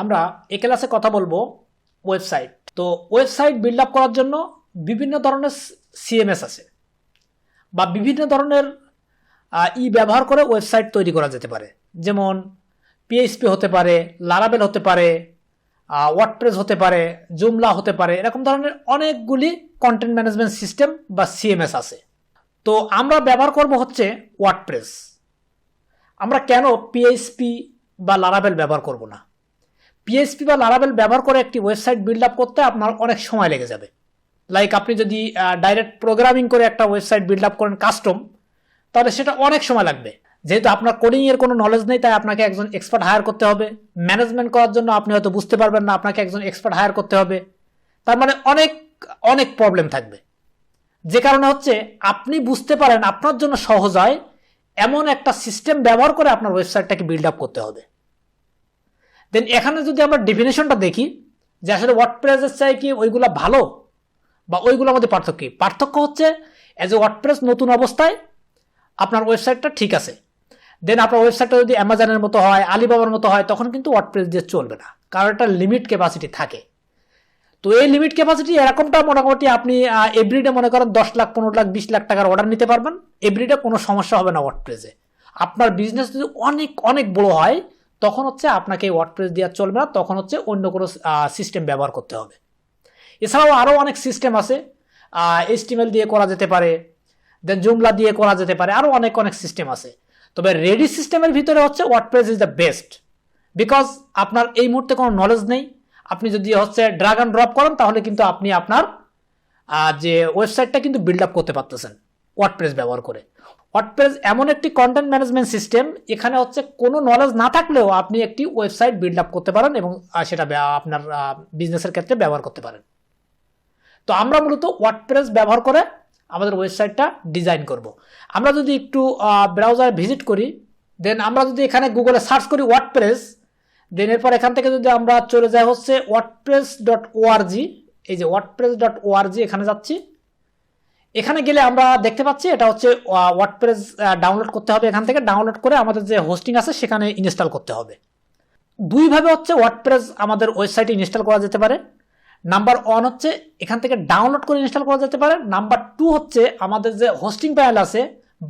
আমরা এই ক্লাসে কথা বলবো ওয়েবসাইট। তো ওয়েবসাইট বিল্ড আপ করার জন্য বিভিন্ন ধরনের সিএমএস আছে বা বিভিন্ন ধরনের ব্যবহার করে ওয়েবসাইট তৈরি করা যেতে পারে। যেমন পিএইচপি হতে পারে, লারাভেল হতে পারে, ওয়ার্ডপ্রেস হতে পারে, জুমলা হতে পারে, এরকম ধরনের অনেকগুলি কন্টেন্ট ম্যানেজমেন্ট সিস্টেম বা সিএমএস আছে। তো আমরা ব্যবহার করব হচ্ছে ওয়ার্ডপ্রেস। আমরা কেন পিএইচপি বা লারাভেল ব্যবহার করব না? পিএইচপি বা লারাভেল ব্যবহার করে একটি ওয়েবসাইট বিল্ড আপ করতে আপনার অনেক সময় লেগে যাবে। লাইক আপনি যদি ডাইরেক্ট প্রোগ্রামিং করে একটা ওয়েবসাইট বিল্ড আপ করেন কাস্টম, তাহলে সেটা অনেক সময় লাগবে। যেহেতু আপনার কোডিং এর কোনো নলেজ নেই, তাই আপনাকে একজন এক্সপার্ট হায়ার করতে হবে। ম্যানেজমেন্ট করার জন্য আপনি হয়তো বুঝতে পারবেন না, আপনাকে একজন এক্সপার্ট হায়ার করতে হবে। তার মানে অনেক অনেক প্রবলেম থাকবে। যে কারণে হচ্ছে আপনি বুঝতে পারেন আপনার জন্য সহজ হয় এমন একটা সিস্টেম ব্যবহার করে আপনার ওয়েবসাইটটাকে বিল্ড আপ করতে হবে। দেন এখানে যদি আমরা ডেফিনেশনটা দেখি যে আসলে ওয়ার্ডপ্রেসের চাই কি ওইগুলা ভালো বা ওইগুলোর মধ্যে পার্থক্য কি? পার্থক্য হচ্ছে অ্যাজ এ ওয়ার্ডপ্রেস নতুন অবস্থায় আপনার ওয়েবসাইটটা ঠিক আছে। দেন আপনার ওয়েবসাইটটা যদি অ্যামাজনের মতো হয়, আলিবাবার মতো হয়, তখন কিন্তু ওয়ার্ডপ্রেস দিয়ে চলবে না, কারণ একটা লিমিট ক্যাপাসিটি থাকে। তো এই লিমিট ক্যাপাসিটি এরকমটা মোটামুটি আপনি এভরিডে মনে করেন 10 লাখ 15 লাখ 20 লাখ টাকার অর্ডার নিতে পারবেন। এভরিডে কোনো সমস্যা হবে না ওয়ার্ডপ্রেসে। আপনার বিজনেস যদি অনেক অনেক বড় হয়, তখন হচ্ছে আপনাকে ওয়ার্ডপ্রেস দেওয়া চলবে না, তখন হচ্ছে অন্য কোনো সিস্টেম ব্যবহার করতে হবে। এছাড়াও আরও অনেক সিস্টেম আছে, HTML দিয়ে করা যেতে পারে, দেন জুমলা দিয়ে করা যেতে পারে, আরও অনেক অনেক সিস্টেম আছে। তবে রেডি সিস্টেমের ভিতরে হচ্ছে WordPress is the best, because আপনার এই মুহূর্তে কোনো নলেজ নেই। আপনি যদি হচ্ছে ড্রাগ অ্যান্ড ড্রপ করেন, তাহলে কিন্তু আপনি আপনার যে ওয়েবসাইটটা কিন্তু বিল্ড আপ করতে পারতেছেন ওয়ার্ডপ্রেস ব্যবহার করে। ওয়ার্ডপ্রেস এমন একটি কন্টেন্ট ম্যানেজমেন্ট সিস্টেম, এখানে হচ্ছে কোনো নলেজ না থাকলেও আপনি একটি ওয়েবসাইট বিল্ড আপ করতে পারেন এবং সেটা আপনার বিজনেসের ক্ষেত্রে ব্যবহার করতে পারেন। তো আমরা মূলত ওয়ার্ডপ্রেস ব্যবহার করে আমাদের ওয়েবসাইটটা ডিজাইন করব। আমরা যদি একটু ব্রাউজারে ভিজিট করি, দেন আমরা যদি এখানে গুগলে সার্চ করি ওয়ার্ডপ্রেস, দেন এরপর এখান থেকে যদি আমরা চলে যাই হচ্ছে wordpress.org, এই যে wordpress.org, এখানে যাচ্ছি। এখানে গেলে আমরা দেখতে পাচ্ছি এটা হচ্ছে ওয়ার্ডপ্রেস ডাউনলোড করতে হবে। এখান থেকে ডাউনলোড করে আমাদের যে হোস্টিং আছে সেখানে ইনস্টল করতে হবে। দুইভাবে হচ্ছে ওয়ার্ডপ্রেস আমাদের ওয়েবসাইটে ইনস্টল করা যেতে পারে। নাম্বার 1 হচ্ছে এখান থেকে ডাউনলোড করে ইনস্টল করা যেতে পারে। নাম্বার 2 হচ্ছে আমাদের যে হোস্টিং প্যানেল আছে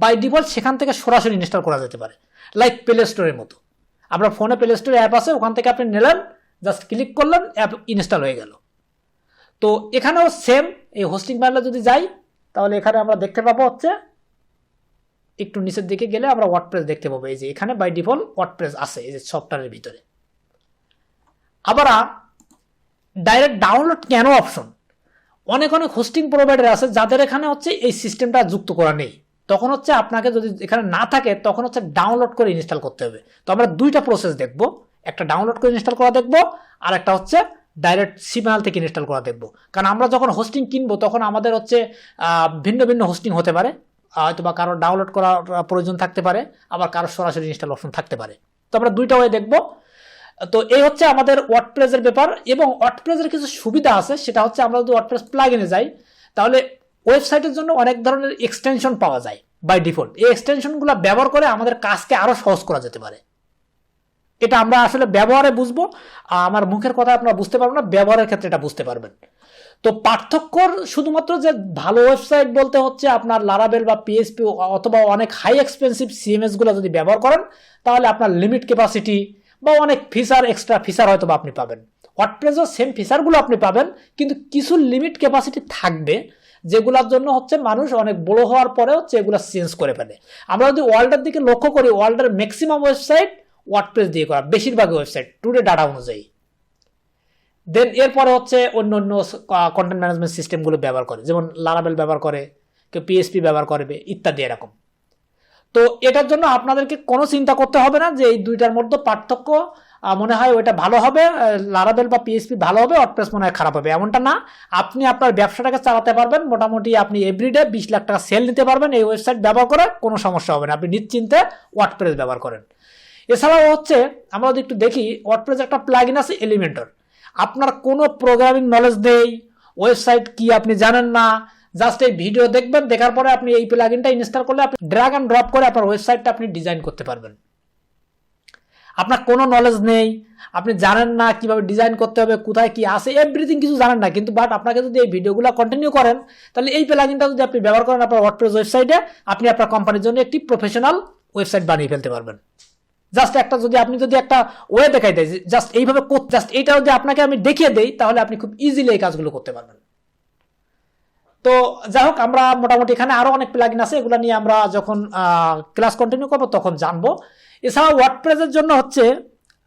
বাই ডিফল্ট সেখান থেকে সরাসরি ইনস্টল করা যেতে পারে, লাইক প্লে স্টোরের মতো। আপনার ফোনে প্লে স্টোর অ্যাপ আছে, ওখান থেকে আপনি নিলেন, জাস্ট ক্লিক করলেন, অ্যাপ ইনস্টল হয়ে গেল। তো এখানেও সেম, এই হোস্টিং প্যানেলে যদি যাই তাহলে এখানে আমরা দেখতে পাবো হচ্ছে একটু নিচের দিকে গেলে আমরা ওয়ার্ডপ্রেস দেখতে পাবো। এই যে এখানে বাই ডিফল্ট ওয়ার্ডপ্রেস আছে এই যে সফটওয়্যারের ভিতরে। আবার ডাইরেক্ট ডাউনলোড কেন অপশন? অনেক অনেক হোস্টিং প্রোভাইডার আছে যাদের এখানে হচ্ছে এই সিস্টেমটা যুক্ত করা নেই। তখন হচ্ছে আপনাকে যদি এখানে না থাকে, তখন হচ্ছে ডাউনলোড করে ইনস্টল করতে হবে। তো আমরা দুইটা প্রসেস দেখব, একটা ডাউনলোড করে ইনস্টল করা দেখব, আর একটা হচ্ছে ডাইরেক্ট সিম্যাল থেকে ইনস্টল করা দেখব। কারণ আমরা যখন হোস্টিং কিনবো তখন আমাদের হচ্ছে ভিন্ন ভিন্ন হোস্টিং হতে পারে, হয়তো বা কারো ডাউনলোড করার প্রয়োজন থাকতে পারে, আবার কারো সরাসরি ইনস্টল অপশন থাকতে পারে। তো আমরা দুইটা ওয়ে দেখব। তো এই হচ্ছে আমাদের ওয়ার্ডপ্রেসের ব্যাপার। এবং ওয়ার্ডপ্রেসের কিছু সুবিধা আছে, সেটা হচ্ছে আমরা যদি ওয়ার্ডপ্রেস প্লাগইনে যাই তাহলে ওয়েবসাইটের জন্য অনেক ধরনের এক্সটেনশন পাওয়া যায় বাই ডিফল্ট। এই এক্সটেনশনগুলো ব্যবহার করে আমাদের কাজকে আরো সহজ করা যেতে পারে। এটা আমরা আসলে ব্যবহারে বুঝবো, আমার মুখের কথা আপনারা বুঝতে পারবেন না, ব্যবহারের ক্ষেত্রে এটা বুঝতে পারবেন। তো পার্থক্য শুধুমাত্র যে ভালো ওয়েবসাইট বলতে হচ্ছে আপনার লারাভেল বা পিএইচপি অথবা অনেক হাই এক্সপেন্সিভ সিএমএস গুলো যদি ব্যবহার করেন, তাহলে আপনার লিমিট ক্যাপাসিটি বা অনেক ফিচার, এক্সট্রা ফিচার হয়তো বা আপনি পাবেন। ওয়ার্ডপ্রেসও সেম ফিচারগুলো আপনি পাবেন, কিন্তু কিছু লিমিট ক্যাপাসিটি থাকবে যেগুলোর জন্য হচ্ছে মানুষ অনেক বড় হওয়ার পরে হচ্ছে এগুলো চেঞ্জ করে ফেলে। আমরা যদি ওয়ার্ল্ডের দিকে লক্ষ্য করি, ওয়ার্ল্ডের ম্যাক্সিমাম ওয়েবসাইট ওয়ার্ডপ্রেস দিয়ে করা, বেশিরভাগ ওয়েবসাইট টুডে ডাটা অনুযায়ী। দেন এরপরে হচ্ছে অন্য অন্য কন্টেন্ট ম্যানেজমেন্ট সিস্টেমগুলো ব্যবহার করে, যেমন লারাভেল ব্যবহার করে, কেউ পিএইচপি ব্যবহার করবে ইত্যাদি এরকম। তো এটার জন্য আপনাদেরকে কোনো চিন্তা করতে হবে না যে এই দুইটার মধ্যে পার্থক্য মনে হয় ওইটা ভালো হবে, লারাভেল বা পিএইচপি ভালো হবে, ওয়ার্ডপ্রেস মনে হয় খারাপ হবে, এমনটা না। আপনি আপনার ব্যবসাটাকে চালাতে পারবেন, মোটামুটি আপনি এভরিডে 20 লাখ টাকা সেল নিতে পারবেন এই ওয়েবসাইট ব্যবহার করে, কোনো সমস্যা হবে না। আপনি নিশ্চিন্তে ওয়ার্ডপ্রেস ব্যবহার করেন। এছাড়াও হচ্ছে আমরা যদি একটু দেখি, ওয়ার্ডপ্রেস একটা প্লাগইন আছে এলিমেন্টর। আপনার কোনো প্রোগ্রামিং নলেজ নেই, ওয়েবসাইট কি আপনি জানেন না, জাস্ট এই ভিডিও দেখবেন, দেখার পরে আপনি এই প্লাগইনটা ইনস্টল করলে আপনি ড্র্যাগ অ্যান্ড ড্রপ করে আপনার ওয়েবসাইটটা আপনি ডিজাইন করতে পারবেন। আপনার কোনো নলেজ নেই, আপনি জানেন না কিভাবে ডিজাইন করতে হবে, কোথায় কি আছে, এভরিথিং কিছু জানেন না, কিন্তু বাট আপনাকে যদি এই ভিডিওগুলো কন্টিনিউ করেন তাহলে এই প্লাগইনটা যদি আপনি ব্যবহার করেন আপনার ওয়ার্ডপ্রেস ওয়েবসাইটে, আপনি আপনার কোম্পানির জন্য একটি প্রফেশনাল ওয়েবসাইট বানিয়ে ফেলতে পারবেন। জাস্ট একটা যদি আপনি যদি একটা ওয়ে দেখাই দেয়, জাস্ট এইভাবে জাস্ট এইটা যদি আপনাকে আমি দেখিয়ে দেই, তাহলে আপনি খুব ইজিলি এই কাজগুলো করতে পারবেন। তো যাই হোক, আমরা মোটামুটি এখানে আরো অনেক প্লাগইন আছে, এগুলো নিয়ে আমরা যখন ক্লাস কন্টিনিউ করবো তখন জানবো। এছাড়া ওয়ার্ডপ্রেসের জন্য হচ্ছে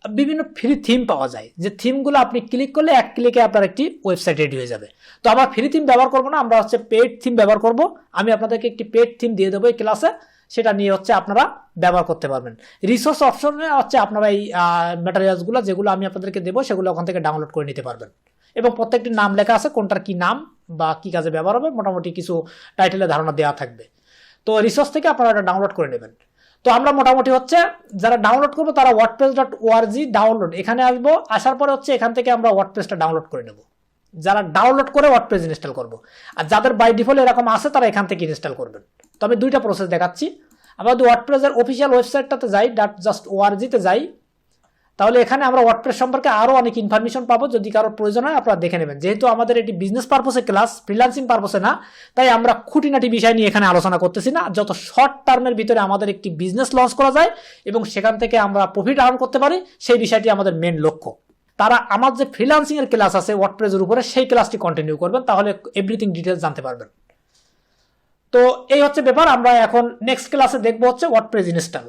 বিভিন্ন ফ্রি থিম পাওয়া যায়, যে থিমগুলো আপনি ক্লিক করলে এক ক্লিকে আপনার একটি ওয়েবসাইট রেডি হয়ে যাবে। তো আমরা ফ্রি থিম ব্যবহার করবো না, আমরা হচ্ছে পেড থিম ব্যবহার করব। আমি আপনাদেরকে একটি পেড থিম দিয়ে দেবো এই ক্লাসে, সেটা নিয়ে হচ্ছে আপনারা ব্যবহার করতে পারবেন। রিসোর্স অপশনে হচ্ছে আপনারা এই ম্যাটেরিয়ালসগুলো যেগুলো আমি আপনাদেরকে দেবো সেগুলো ওখান থেকে ডাউনলোড করে নিতে পারবেন, এবং প্রত্যেকটি নাম লেখা আছে, কোনটার কি নাম বা কি কাজে ব্যবহার হবে, মোটামুটি কিছু টাইটেলে ধারণা দেওয়া থাকবে। তো রিসোর্স থেকে আপনারা এটা ডাউনলোড করে নেবেন। তো আমরা মোটামুটি হচ্ছে যারা ডাউনলোড করবো তারা wordpress.org ডাউনলোড এখানে আসবো, আসার পরে হচ্ছে এখান থেকে আমরা ওয়ার্ডপ্রেসটা ডাউনলোড করে নেব। যারা ডাউনলোড করে ওয়ার্ডপ্রেস ইনস্টল করবো, আর যাদের বাই ডিফল্ট এরকম আছে তারা এখান থেকে ইনস্টল করবেন। তো আমি দুইটা প্রসেস দেখাচ্ছি। আমরা যদি ওয়ার্ডপ্রেসের অফিসিয়াল ওয়েবসাইটটাতে যাই, .just.org-তে যাই, তাহলে এখানে আমরা ওয়ার্ডপ্রেস সম্পর্কে আরো অনেক ইনফরমেশন পাবো। যদি কারোর প্রয়োজন হয় আপনারা দেখে নেবেন। যেহেতু আমাদের এটি বিজনেস পারপসে ক্লাস, ফ্রিল্যান্সিং পারপসে না, তাই আমরা খুঁটিনাটি বিষয় নিয়ে এখানে আলোচনা করতেছি না। যত শর্ট টার্মের ভিতরে আমাদের একটি বিজনেস লঞ্চ করা যায় এবং সেখান থেকে আমরা প্রফিট আর্ন করতে পারি, সেই বিষয়টি আমাদের মেন লক্ষ্য। তারা আমার যে ফ্রিল্যান্সিং এর ক্লাস আছে ওয়ার্ডপ্রেসের উপরে, সেই ক্লাসটি কন্টিনিউ করবেন, তাহলে এভরিথিং ডিটেলস জানতে পারবেন। তো এই হচ্ছে ব্যাপার। আমরা এখন নেক্সট ক্লাসে দেখবো হচ্ছে ওয়ার্ডপ্রেস ইনস্টল।